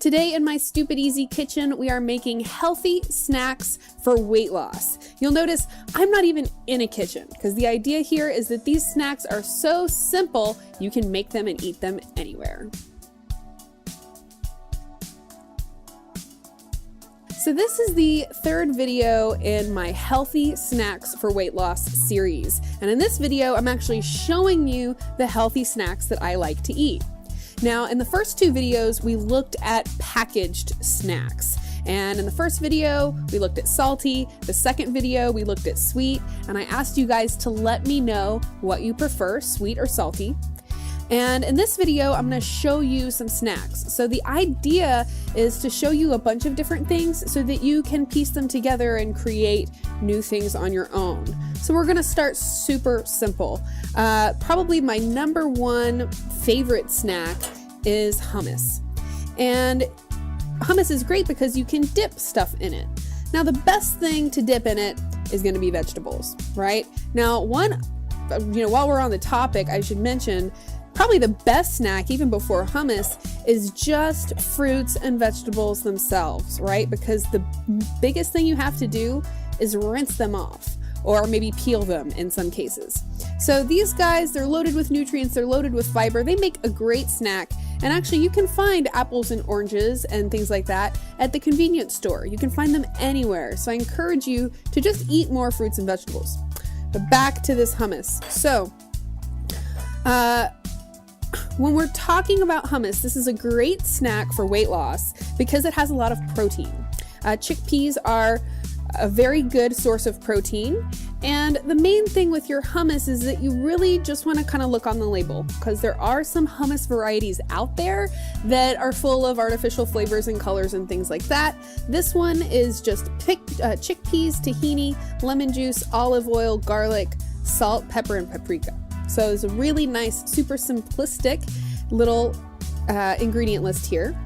Today in my Stupid Easy kitchen, we are making healthy snacks for weight loss. You'll notice I'm not even in a kitchen because the idea here is that these snacks are so simple, you can make them and eat them anywhere. So this is the third video in my Healthy Snacks for Weight Loss series. And in this video, I'm actually showing you the healthy snacks that I like to eat. Now, in the first two videos, we looked at packaged snacks. And in the first video, we looked at salty. The second video, we looked at sweet. And I asked you guys to let me know what you prefer, sweet or salty. And in this video, I'm going to show you some snacks. So the idea is to show you a bunch of different things so that you can piece them together and create new things on your own. So we're going to start super simple. Probably my number one favorite snack is hummus. And hummus is great because you can dip stuff in it. Now, the best thing to dip in it is going to be vegetables, right? Now, while we're on the topic, I should mention probably the best snack, even before hummus, is just fruits and vegetables themselves, right? Because the biggest thing you have to do is rinse them off, or maybe peel them in some cases. So these guys, they're loaded with nutrients, they're loaded with fiber, they make a great snack. And actually you can find apples and oranges and things like that at the convenience store. You can find them anywhere. So I encourage you to just eat more fruits and vegetables. But back to this hummus. So, when we're talking about hummus, this is a great snack for weight loss because it has a lot of protein. Chickpeas are a very good source of protein. And the main thing with your hummus is that you really just want to kind of look on the label because there are some hummus varieties out there that are full of artificial flavors and colors and things like that. This one is just chickpeas, tahini, lemon juice, olive oil, garlic, salt, pepper, and paprika. So it's a really nice, super simplistic little ingredient list here.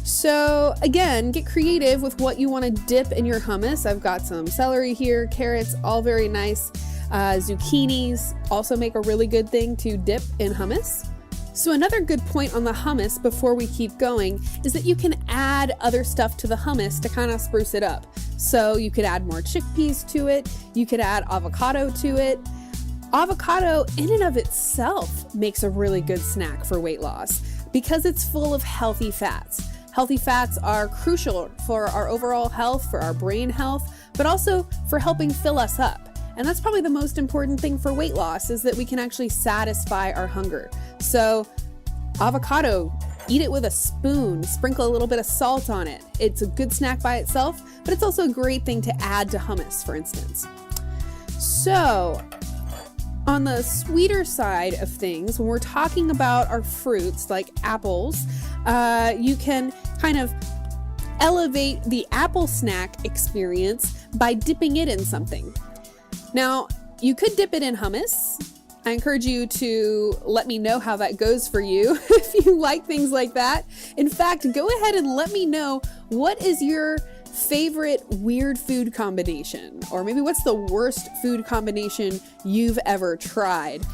So again, get creative with what you want to dip in your hummus. I've got some celery here, carrots, all very nice. Zucchinis also make a really good thing to dip in hummus. So another good point on the hummus before we keep going is that you can add other stuff to the hummus to kind of spruce it up. So you could add more chickpeas to it. You could add avocado to it. Avocado in and of itself makes a really good snack for weight loss because it's full of healthy fats. Healthy fats are crucial for our overall health, for our brain health, but also for helping fill us up. And that's probably the most important thing for weight loss is that we can actually satisfy our hunger. So avocado, eat it with a spoon, sprinkle a little bit of salt on it. It's a good snack by itself, but it's also a great thing to add to hummus, for instance. So on the sweeter side of things, when we're talking about our fruits like apples, you can kind of elevate the apple snack experience by dipping it in something. Now, you could dip it in hummus. I encourage you to let me know how that goes for you if you like things like that. In fact, go ahead and let me know what is your favorite weird food combination, or maybe what's the worst food combination you've ever tried.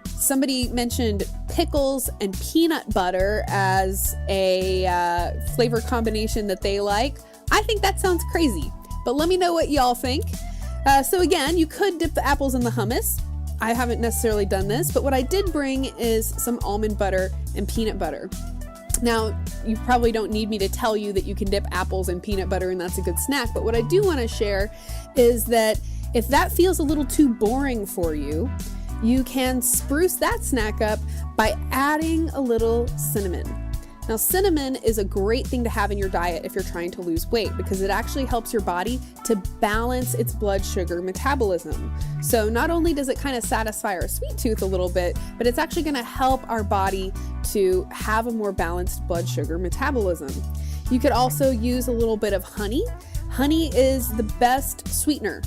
Somebody mentioned pickles and peanut butter as a flavor combination that they like. I think that sounds crazy, but let me know what y'all think. So again, you could dip the apples in the hummus. I haven't necessarily done this, but what I did bring is some almond butter and peanut butter. Now, you probably don't need me to tell you that you can dip apples in peanut butter and that's a good snack, but what I do want to share is that if that feels a little too boring for you, you can spruce that snack up by adding a little cinnamon. Now, cinnamon is a great thing to have in your diet if you're trying to lose weight because it actually helps your body to balance its blood sugar metabolism. So not only does it kind of satisfy our sweet tooth a little bit, but it's actually going to help our body to have a more balanced blood sugar metabolism. You could also use a little bit of honey. Honey is the best sweetener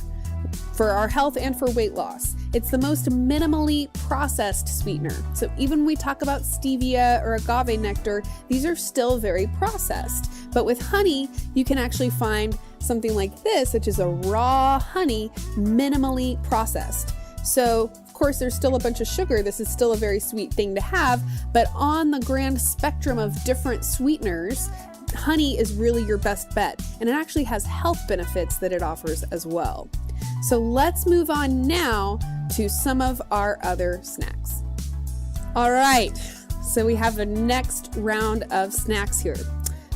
for our health and for weight loss. It's the most minimally processed sweetener. So even when we talk about stevia or agave nectar, these are still very processed. But with honey, you can actually find something like this, which is a raw honey, minimally processed. So of course, there's still a bunch of sugar. This is still a very sweet thing to have, but on the grand spectrum of different sweeteners, honey is really your best bet, and it actually has health benefits that it offers as well. So let's move on now to some of our other snacks. All right, so we have the next round of snacks here.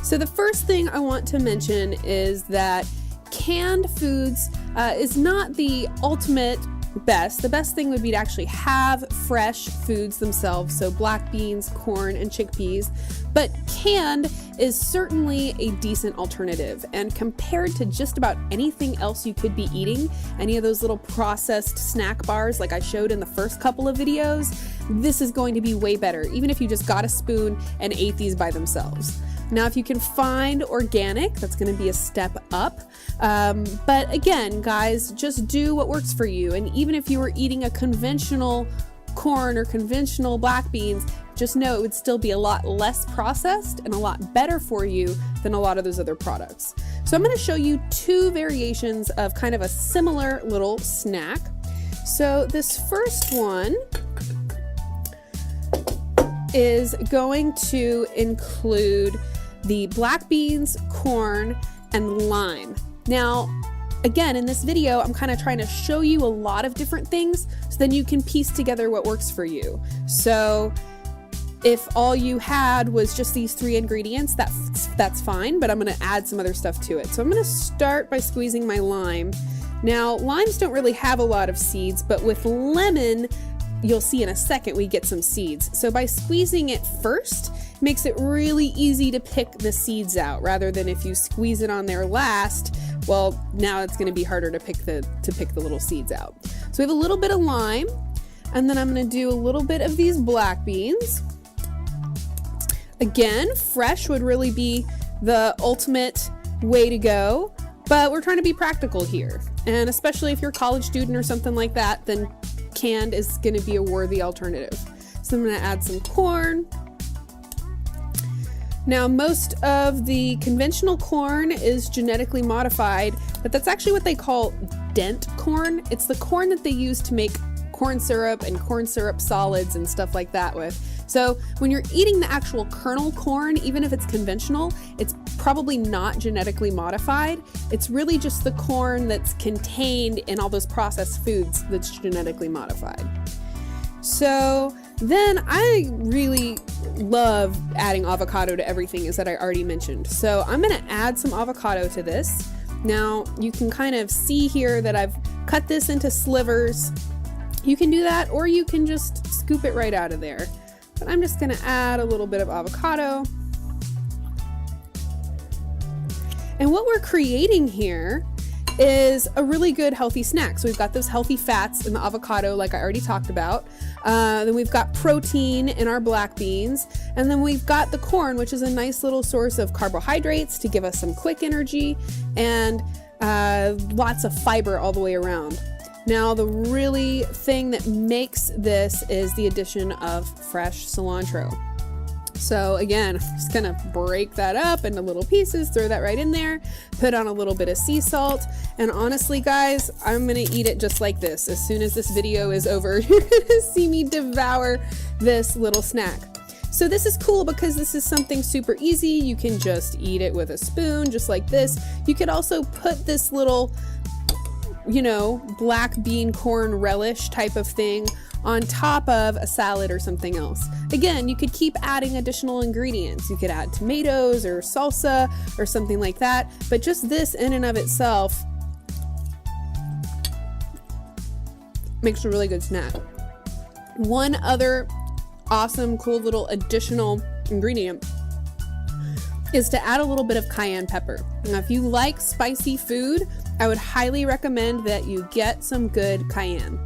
So the first thing I want to mention is that canned foods is not the ultimate best. The best thing would be to actually have fresh foods themselves, so black beans, corn, and chickpeas. But canned is certainly a decent alternative, and compared to just about anything else you could be eating, any of those little processed snack bars like I showed in the first couple of videos, this is going to be way better, even if you just got a spoon and ate these by themselves. Now, if you can find organic, that's going to be a step up. But again, guys, just do what works for you. And even if you were eating a conventional corn or conventional black beans, just know it would still be a lot less processed and a lot better for you than a lot of those other products. So I'm going to show you two variations of kind of a similar little snack. So this first one is going to include the black beans, corn, and lime. Now, again, in this video, I'm kind of trying to show you a lot of different things so then you can piece together what works for you. So if all you had was just these three ingredients, that's fine, but I'm going to add some other stuff to it. So I'm going to start by squeezing my lime. Now, limes don't really have a lot of seeds, but with lemon, you'll see in a second we get some seeds. So by squeezing it first, makes it really easy to pick the seeds out, rather than if you squeeze it on there last, well, now it's going to be harder to pick the little seeds out. So we have a little bit of lime, and then I'm going to do a little bit of these black beans. Again, fresh would really be the ultimate way to go, but we're trying to be practical here. And especially if you're a college student or something like that, then canned is going to be a worthy alternative. So I'm going to add some corn. Now, most of the conventional corn is genetically modified, but that's actually what they call dent corn. It's the corn that they use to make corn syrup and corn syrup solids and stuff like that with. So when you're eating the actual kernel corn, even if it's conventional, it's probably not genetically modified. It's really just the corn that's contained in all those processed foods that's genetically modified. So then I really love adding avocado to everything, as that I already mentioned. So I'm going to add some avocado to this. Now you can kind of see here that I've cut this into slivers. You can do that, or you can just scoop it right out of there. But I'm just going to add a little bit of avocado. And what we're creating here is a really good healthy snack. So we've got those healthy fats in the avocado, like I already talked about. Then we've got protein in our black beans. And then we've got the corn, which is a nice little source of carbohydrates to give us some quick energy, and lots of fiber all the way around. Now, the really thing that makes this is the addition of fresh cilantro. So again, I'm just gonna break that up into little pieces, throw that right in there, put on a little bit of sea salt, and honestly guys, I'm gonna eat it just like this. As soon as this video is over, you're gonna see me devour this little snack. So this is cool because this is something super easy. You can just eat it with a spoon, just like this. You could also put this little, black bean corn relish type of thing on top of a salad or something else. Again, you could keep adding additional ingredients. You could add tomatoes or salsa or something like that, but just this in and of itself makes a really good snack. One other awesome, cool little additional ingredient is to add a little bit of cayenne pepper. Now, if you like spicy food, I would highly recommend that you get some good cayenne.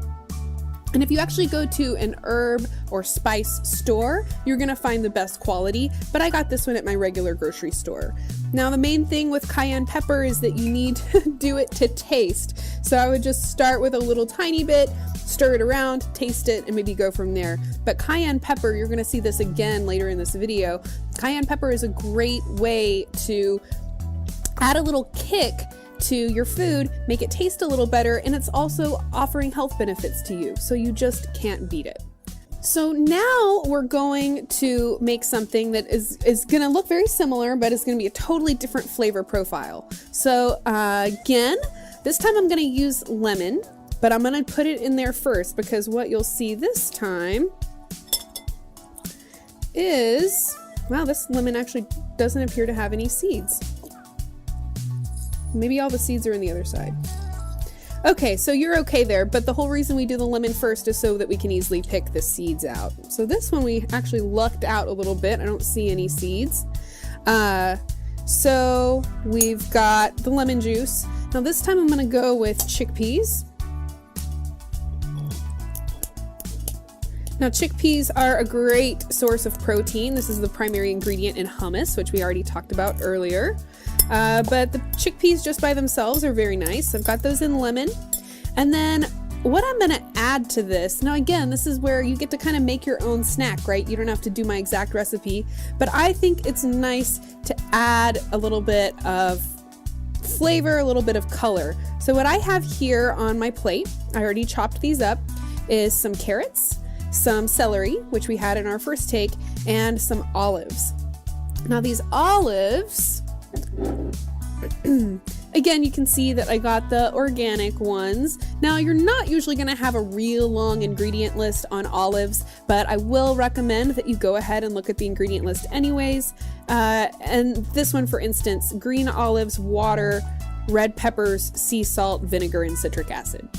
And if you actually go to an herb or spice store, you're gonna find the best quality, but I got this one at my regular grocery store. Now, the main thing with cayenne pepper is that you need to do it to taste. So I would just start with a little tiny bit, stir it around, taste it, and maybe go from there. But cayenne pepper, you're gonna see this again later in this video. Cayenne pepper is a great way to add a little kick to your food, make it taste a little better, and it's also offering health benefits to you, so you just can't beat it. So now we're going to make something that is going to look very similar, but it's going to be a totally different flavor profile. So again, this time I'm going to use lemon, but I'm going to put it in there first because what you'll see this time is, wow, this lemon actually doesn't appear to have any seeds. Maybe all the seeds are in the other side. Okay, so you're okay there, but the whole reason we do the lemon first is so that we can easily pick the seeds out. So this one we actually lucked out a little bit. I don't see any seeds. So we've got the lemon juice. Now this time I'm gonna go with chickpeas. Now chickpeas are a great source of protein. This is the primary ingredient in hummus, which we already talked about earlier. But the chickpeas just by themselves are very nice. I've got those in lemon. And then what I'm gonna add to this, now again, this is where you get to kind of make your own snack, right? You don't have to do my exact recipe, but I think it's nice to add a little bit of flavor, a little bit of color. So what I have here on my plate, I already chopped these up, is some carrots, some celery, which we had in our first take, and some olives. Now these olives, again, you can see that I got the organic ones. Now you're not usually going to have a real long ingredient list on olives, but I will recommend that you go ahead and look at the ingredient list anyways. And this one, for instance, green olives, water, red peppers, sea salt, vinegar, and citric acid.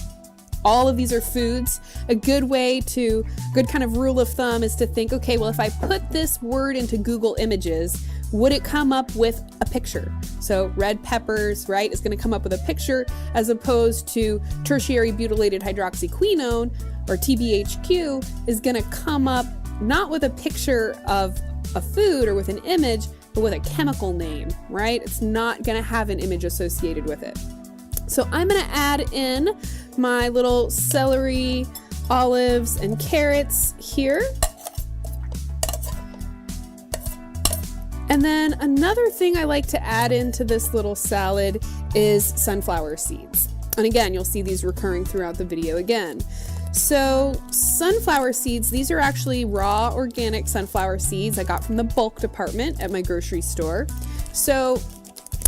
All of these are foods. A good kind of rule of thumb is to think, okay, well, if I put this word into Google Images, would it come up with a picture? So red peppers, right, is going to come up with a picture as opposed to tertiary butylated hydroxyquinone, or TBHQ, is going to come up not with a picture of a food or with an image, but with a chemical name, right? It's not going to have an image associated with it. So I'm going to add in my little celery, olives, and carrots here. And then another thing I like to add into this little salad is sunflower seeds. And again, you'll see these recurring throughout the video again. So sunflower seeds, these are actually raw organic sunflower seeds I got from the bulk department at my grocery store. So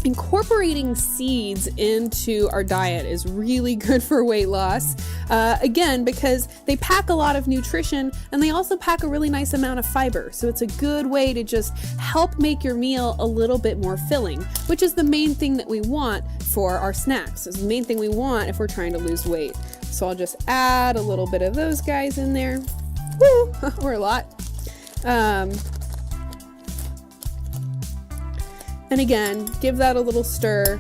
incorporating seeds into our diet is really good for weight loss. Again, because they pack a lot of nutrition and they also pack a really nice amount of fiber. So it's a good way to just help make your meal a little bit more filling, which is the main thing that we want for our snacks. It's the main thing we want if we're trying to lose weight. So I'll just add a little bit of those guys in there. Woo! Or a lot. And again, give that a little stir.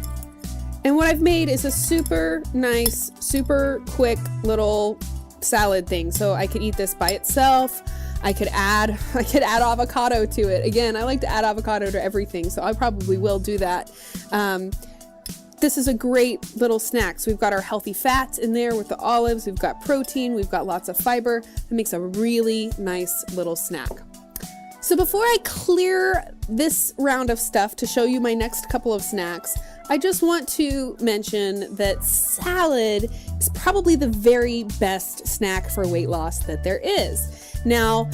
And what I've made is a super nice, super quick little salad thing. So I could eat this by itself. I could add avocado to it. Again, I like to add avocado to everything, so I probably will do that. This is a great little snack. So we've got our healthy fats in there with the olives. We've got protein. We've got lots of fiber. It makes a really nice little snack. So before I clear this round of stuff to show you my next couple of snacks, I just want to mention that salad is probably the very best snack for weight loss that there is. Now,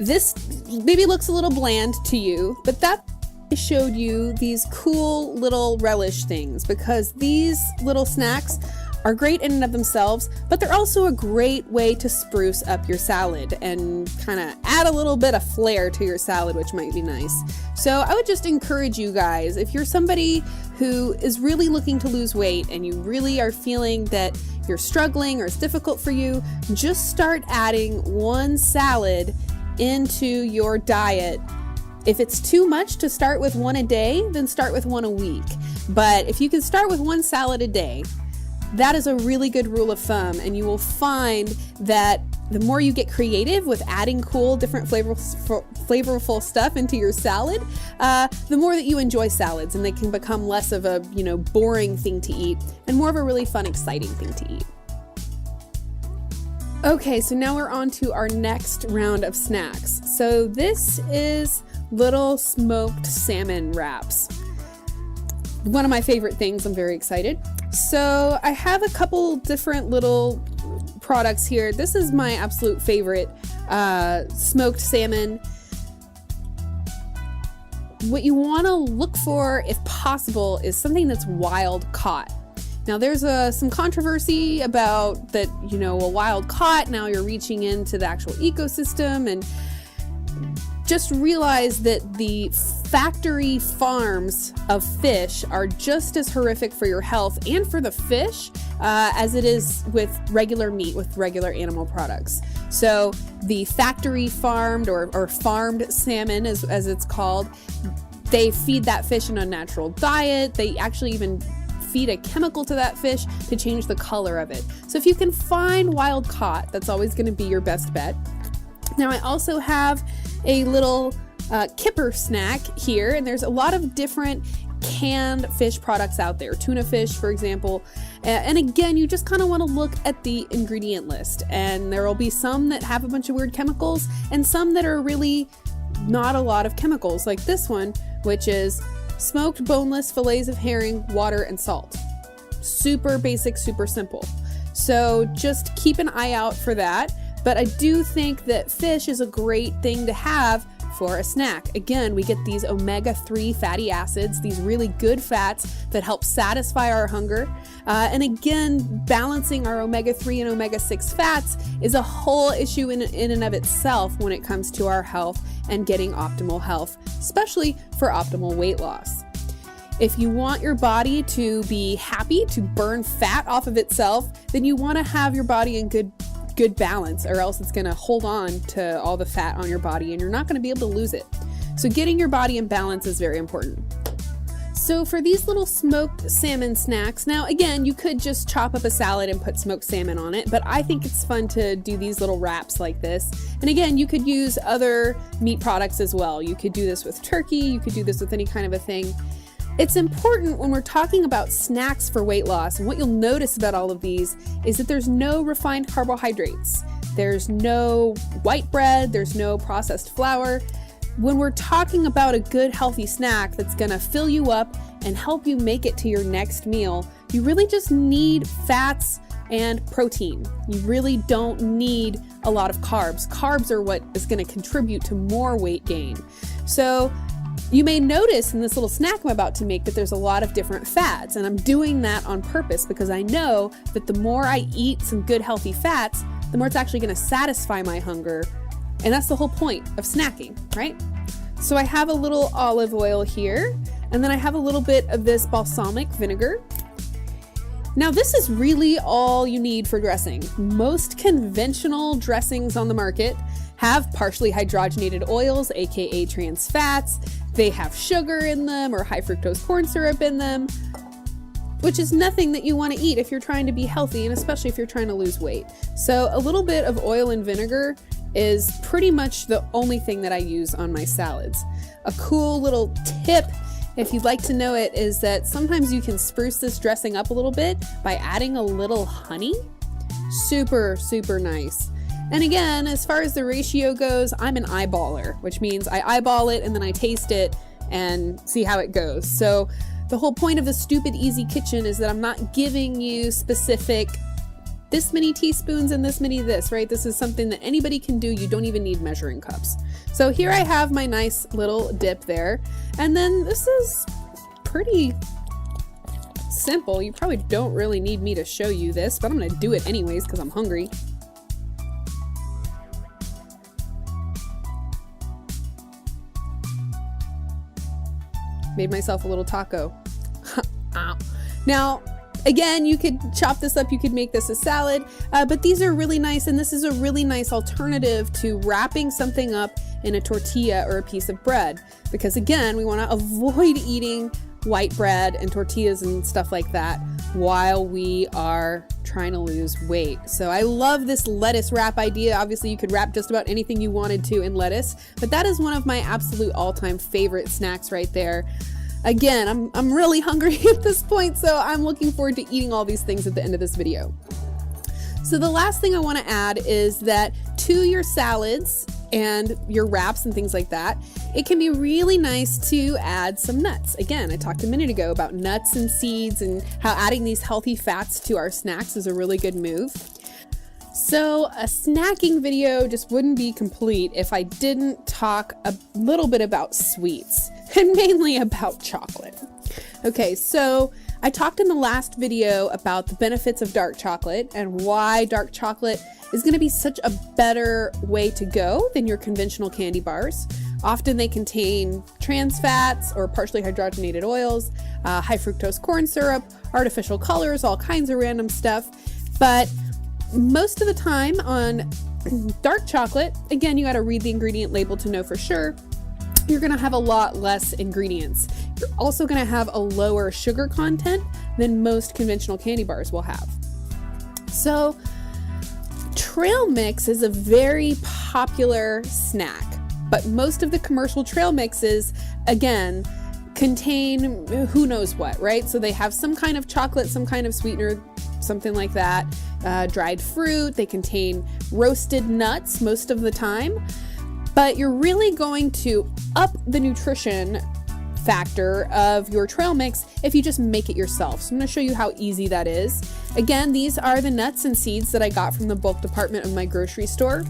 this maybe looks a little bland to you, but that I showed you these cool little relish things because these little snacks are great in and of themselves, but they're also a great way to spruce up your salad and kind of add a little bit of flair to your salad, which might be nice. So I would just encourage you guys, if you're somebody who is really looking to lose weight and you really are feeling that you're struggling or it's difficult for you, just start adding one salad into your diet. If it's too much to start with one a day, then start with one a week. But if you can start with one salad a day, that is a really good rule of thumb, and you will find that the more you get creative with adding cool, different flavorful stuff into your salad, the more that you enjoy salads, and they can become less of a, boring thing to eat and more of a really fun, exciting thing to eat. Okay, so now we're on to our next round of snacks. So this is little smoked salmon wraps. One of my favorite things. I'm very excited. So I have a couple different little products here. This is my absolute favorite. smoked salmon. What you want to look for, if possible, is something that's wild caught. Now there's some controversy about that, a wild caught, now you're reaching into the actual ecosystem, and just realize that the factory farms of fish are just as horrific for your health and for the fish as it is with regular meat, with regular animal products. So the factory farmed or farmed salmon, as it's called, they feed that fish an unnatural diet. They actually even feed a chemical to that fish to change the color of it. So if you can find wild caught, that's always going to be your best bet. Now I also have a little kipper snack here, and there's a lot of different canned fish products out there, tuna fish for example, and again you just kind of want to look at the ingredient list, and there will be some that have a bunch of weird chemicals and some that are really not a lot of chemicals, like this one, which is smoked boneless fillets of herring, water and salt. Super basic, super simple. So just keep an eye out for that. But I do think that fish is a great thing to have for a snack. Again, we get these omega-3 fatty acids, these really good fats that help satisfy our hunger. And again, balancing our omega-3 and omega-6 fats is a whole issue in and of itself when it comes to our health and getting optimal health, especially for optimal weight loss. If you want your body to be happy, to burn fat off of itself, then you want to have your body in good balance, or else it's going to hold on to all the fat on your body and you're not going to be able to lose it. So getting your body in balance is very important. So for these little smoked salmon snacks, now again, you could just chop up a salad and put smoked salmon on it, but I think it's fun to do these little wraps like this. And again, you could use other meat products as well. You could do this with turkey, you could do this with any kind of a thing. It's important when we're talking about snacks for weight loss, and what you'll notice about all of these is that there's no refined carbohydrates, there's no white bread, there's no processed flour. When we're talking about a good healthy snack that's gonna fill you up and help you make it to your next meal, you really just need fats and protein. You really don't need a lot of carbs. Carbs are what is gonna contribute to more weight gain. So you may notice in this little snack I'm about to make that there's a lot of different fats, and I'm doing that on purpose because I know that the more I eat some good healthy fats, the more it's actually going to satisfy my hunger, and that's the whole point of snacking, right? So I have a little olive oil here, and then I have a little bit of this balsamic vinegar. Now this is really all you need for dressing. Most conventional dressings on the market have partially hydrogenated oils, aka trans fats. They have sugar in them or high fructose corn syrup in them, which is nothing that you want to eat if you're trying to be healthy, and especially if you're trying to lose weight. So a little bit of oil and vinegar is pretty much the only thing that I use on my salads. A cool little tip, if you'd like to know it, is that sometimes you can spruce this dressing up a little bit by adding a little honey. Super, super nice. And again, as far as the ratio goes, I'm an eyeballer, which means I eyeball it and then I taste it and see how it goes. So the whole point of the Stupid Easy Kitchen is that I'm not giving you specific this many teaspoons and this many this, right? This is something that anybody can do. You don't even need measuring cups. So here I have my nice little dip there. And then this is pretty simple. You probably don't really need me to show you this, but I'm gonna do it anyways because I'm hungry. Made myself a little taco. Now, again, you could chop this up, you could make this a salad, but these are really nice, and this is a really nice alternative to wrapping something up in a tortilla or a piece of bread. Because again, we want to avoid eating white bread and tortillas and stuff like that while we are trying to lose weight. So I love this lettuce wrap idea. Obviously you could wrap just about anything you wanted to in lettuce, but that is one of my absolute all-time favorite snacks right there. Again, I'm really hungry at this point, so I'm looking forward to eating all these things at the end of this video. So the last thing I want to add is that to your salads and your wraps and things like that, it can be really nice to add some nuts. Again, I talked a minute ago about nuts and seeds and how adding these healthy fats to our snacks is a really good move. So a snacking video just wouldn't be complete if I didn't talk a little bit about sweets, and mainly about chocolate. Okay, so I talked in the last video about the benefits of dark chocolate and why dark chocolate is going to be such a better way to go than your conventional candy bars. Often they contain trans fats or partially hydrogenated oils, high fructose corn syrup, artificial colors, all kinds of random stuff. But most of the time on dark chocolate, again, you got to read the ingredient label to know for sure, you're going to have a lot less ingredients. You're also going to have a lower sugar content than most conventional candy bars will have. So trail mix is a very popular snack, but most of the commercial trail mixes, again, contain who knows what, right? So they have some kind of chocolate, some kind of sweetener, something like that, dried fruit. They contain roasted nuts most of the time, but you're really going to up the nutrition factor of your trail mix if you just make it yourself. So I'm going to show you how easy that is. Again, these are the nuts and seeds that I got from the bulk department of my grocery store.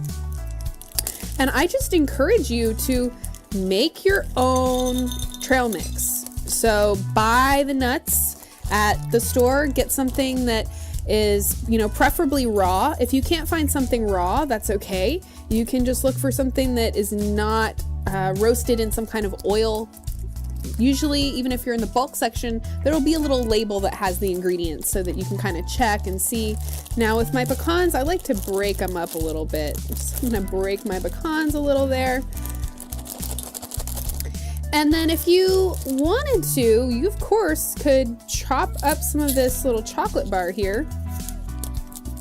And I just encourage you to make your own trail mix. So buy the nuts at the store, get something that is, preferably raw. If you can't find something raw, that's okay. You can just look for something that is not roasted in some kind of oil. Usually, even if you're in the bulk section, there'll be a little label that has the ingredients so that you can kind of check and see. Now with my pecans, I like to break them up a little bit. I'm gonna break my pecans a little there. And then if you wanted to, you of course could chop up some of this little chocolate bar here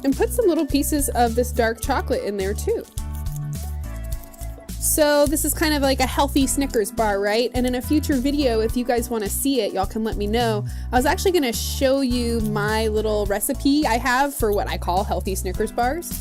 and put some little pieces of this dark chocolate in there too. So this is kind of like a healthy Snickers bar, right? And in a future video, if you guys want to see it, y'all can let me know. I was actually going to show you my little recipe I have for what I call healthy Snickers bars.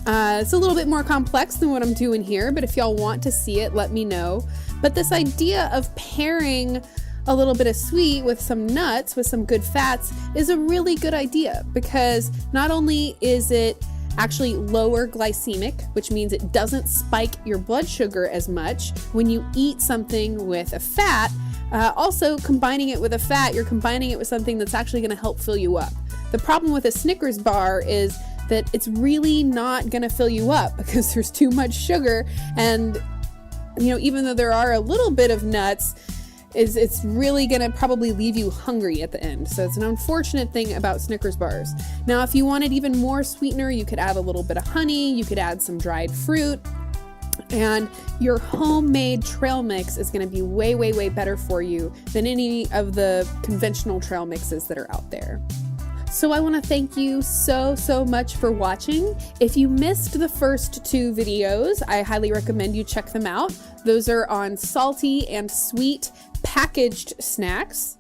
It's a little bit more complex than what I'm doing here, but if y'all want to see it, let me know. But this idea of pairing a little bit of sweet with some nuts, with some good fats, is a really good idea, because not only is it actually lower glycemic, which means it doesn't spike your blood sugar as much when you eat something with a fat. Also, combining it with a fat, you're combining it with something that's actually going to help fill you up. The problem with a Snickers bar is that it's really not going to fill you up because there's too much sugar, and even though there are a little bit of nuts, it's really going to probably leave you hungry at the end. So it's an unfortunate thing about Snickers bars. Now, if you wanted even more sweetener, you could add a little bit of honey, you could add some dried fruit, and your homemade trail mix is going to be way, way, way better for you than any of the conventional trail mixes that are out there. So I want to thank you so much for watching. If you missed the first two videos, I highly recommend you check them out. Those are on salty and sweet packaged snacks.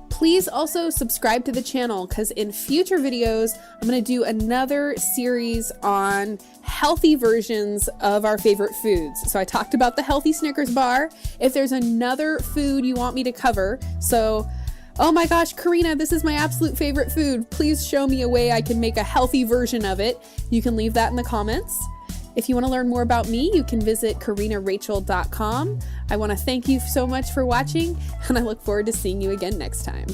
Please also subscribe to the channel, because in future videos, I'm going to do another series on healthy versions of our favorite foods. So I talked about the healthy Snickers bar. If there's another food you want me to cover, oh my gosh, Karina, this is my absolute favorite food, please show me a way I can make a healthy version of it, you can leave that in the comments. If you want to learn more about me, you can visit KarinaRachel.com. I want to thank you so much for watching, and I look forward to seeing you again next time.